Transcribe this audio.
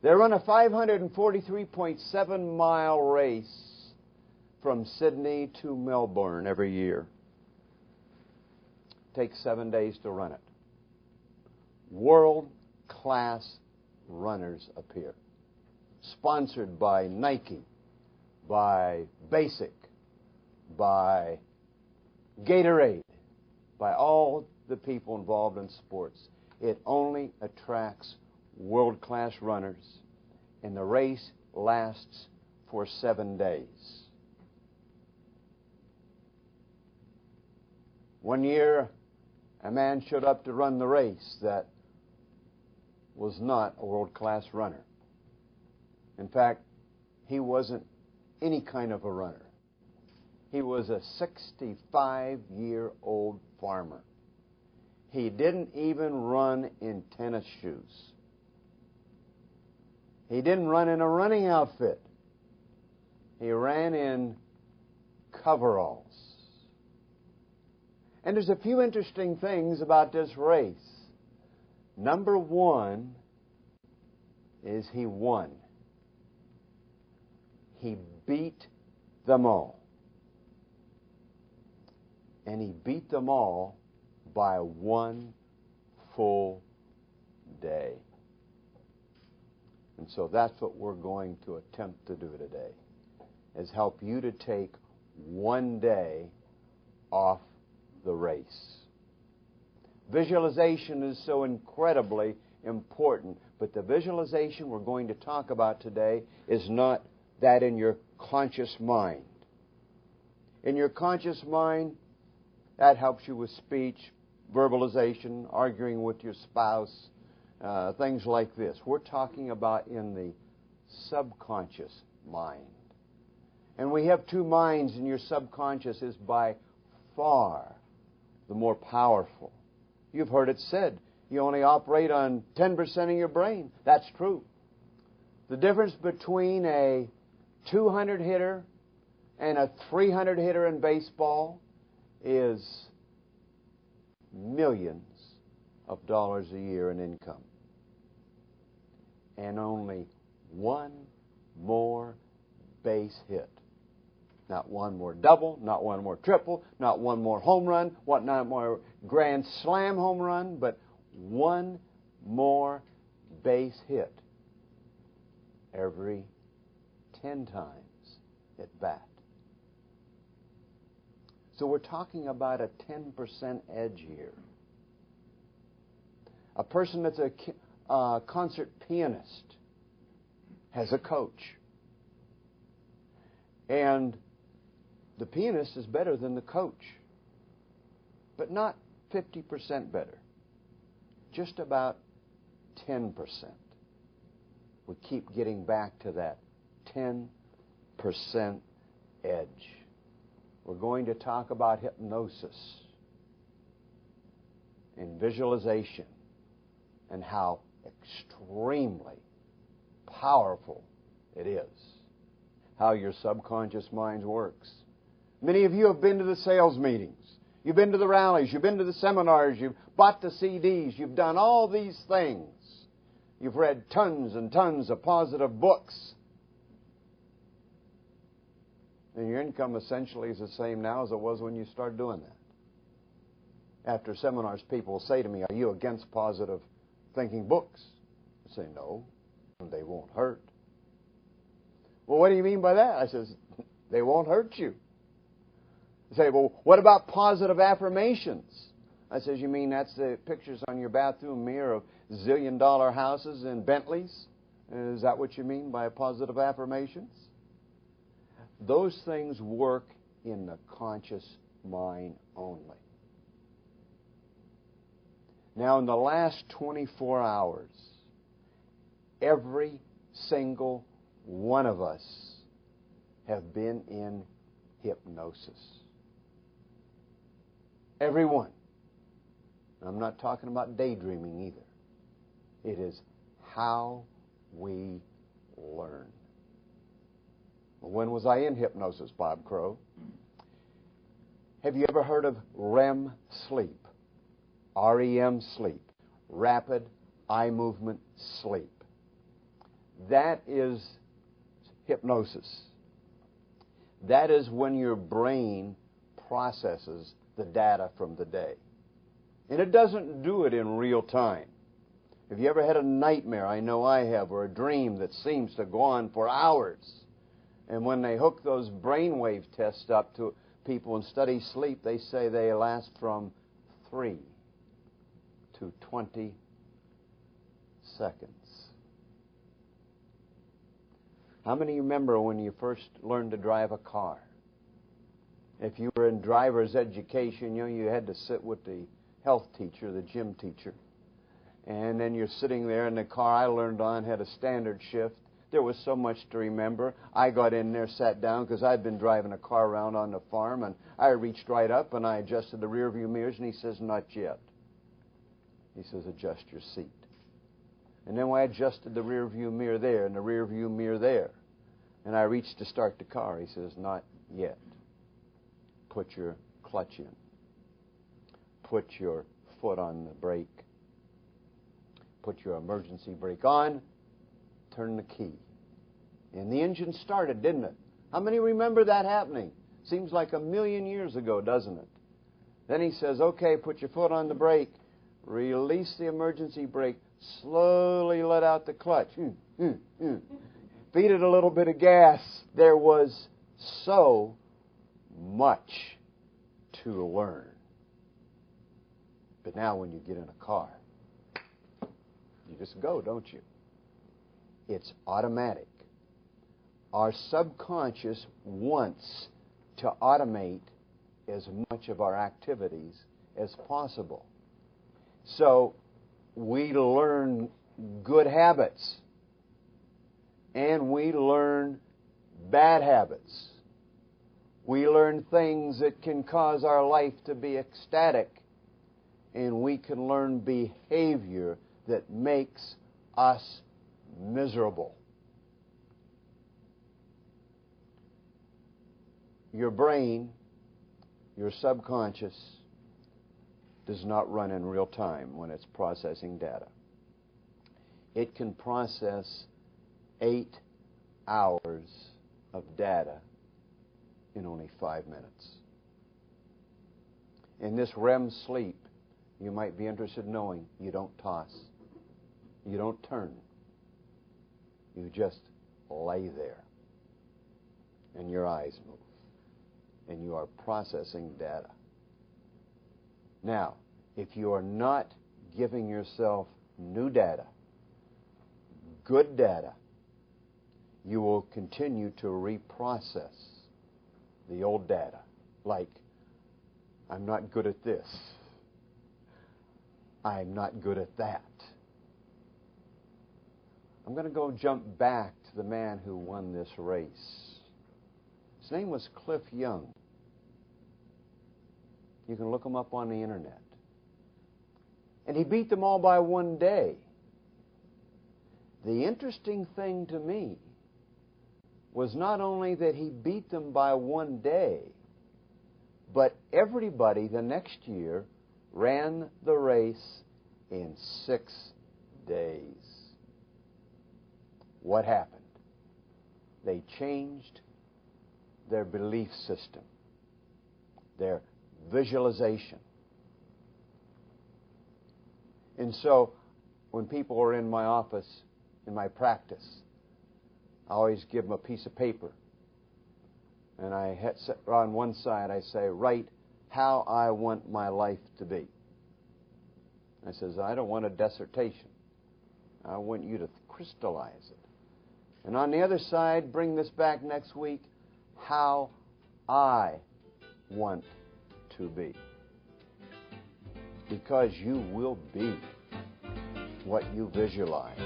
They run a 543.7-mile race from Sydney to Melbourne every year. It takes 7 days to run it. World-class runners appear. Sponsored by Nike, by Basic, by Gatorade, by all the people involved in sports. It only attracts world-class runners, and the race lasts for 7 days. One year, a man showed up to run the race that was not a world-class runner. In fact, he wasn't any kind of a runner. He was a 65-year-old farmer. He didn't even run in tennis shoes. He didn't run in a running outfit. He ran in coveralls. And there's a few interesting things about this race. Number one is he won. He beat them all. And he beat them all by 1 full day. And so that's what we're going to attempt to do today, is help you to take 1 day off the race. Visualization is so incredibly important, but the visualization we're going to talk about today is not that in your conscious mind. In your conscious mind, that helps you with speech, verbalization, arguing with your spouse, things like this. We're talking about in the subconscious mind. And we have two minds, and your subconscious is by far the more powerful. You've heard it said, you only operate on 10% of your brain. That's true. The difference between a 200 hitter and a 300 hitter in baseball is millions of dollars a year in income. And only one more base hit. Not one more double, not one more triple, not one more home run, not more grand slam home run, but one more base hit every 10 times at bat. So we're talking about a 10% edge here. A person that's a concert pianist has a coach. And the pianist is better than the coach, but not 50% better, just about 10%. We keep getting back to that 10% edge. We're going to talk about hypnosis and visualization and how extremely powerful it is, how your subconscious mind works. Many of you have been to the sales meetings. You've been to the rallies. You've been to the seminars. You've bought the CDs. You've done all these things. You've read tons and tons of positive books. And your income essentially is the same now as it was when you started doing that. After seminars, people will say to me, "Are you against positive thinking books?" I say, "No, they won't hurt." "Well, what do you mean by that?" I says, "They won't hurt you." They say, "Well, what about positive affirmations?" I says, "You mean that's the pictures on your bathroom mirror of zillion-dollar houses and Bentleys? Is that what you mean by positive affirmations?" Those things work in the conscious mind only. Now, in the last 24 hours, every single one of us have been in hypnosis. Every one. I'm not talking about daydreaming either. It is how we learn. When was I in hypnosis, Bob Crow? Have you ever heard of REM sleep? REM sleep. Rapid eye movement sleep. That is hypnosis. That is when your brain processes the data from the day. And it doesn't do it in real time. Have you ever had a nightmare? I know I have, or a dream that seems to go on for hours. And when they hook those brainwave tests up to people and study sleep, they say they last from 3 to 20 seconds. How many remember when you first learned to drive a car? If you were in driver's education, you had to sit with the health teacher, the gym teacher. And then you're sitting there in the car I learned on had a standard shift. There was so much to remember. I got in there, sat down, because I'd been driving a car around on the farm, and I reached right up and I adjusted the rear view mirrors, and he says, "Not yet." He says, "Adjust your seat." And then when I adjusted the rear view mirror there and the rear view mirror there, and I reached to start the car, he says, "Not yet. Put your clutch in. Put your foot on the brake. Put your emergency brake on. Turn the key." And the engine started, didn't it? How many remember that happening? Seems like 1,000,000 years ago, doesn't it? Then he says, "Okay, put your foot on the brake. Release the emergency brake. Slowly let out the clutch. Feed it a little bit of gas." There was so much to learn. But now when you get in a car, you just go, don't you? It's automatic. Our subconscious wants to automate as much of our activities as possible. So we learn good habits and we learn bad habits. We learn things that can cause our life to be ecstatic, and we can learn behavior that makes us miserable. Your brain, your subconscious, does not run in real time when it's processing data. It can process 8 hours of data in only 5 minutes. In this REM sleep, you might be interested in knowing you don't toss, you don't turn, you just lay there, and your eyes move, and you are processing data. Now, if you are not giving yourself new data, good data, you will continue to reprocess the old data. Like, I'm not good at this. I'm not good at that. I'm going to go jump back to the man who won this race. His name was Cliff Young. You can look him up on the internet. And he beat them all by 1 day. The interesting thing to me was not only that he beat them by 1 day, but everybody the next year ran the race in 6 days. What happened? They changed their belief system, their visualization. And so when people are in my office, in my practice, I always give them a piece of paper. And on one side I say, "Write how I want my life to be." I says, "I don't want a dissertation. I want you to crystallize it." And on the other side, bring this back next week, how I want to be. Because you will be what you visualize.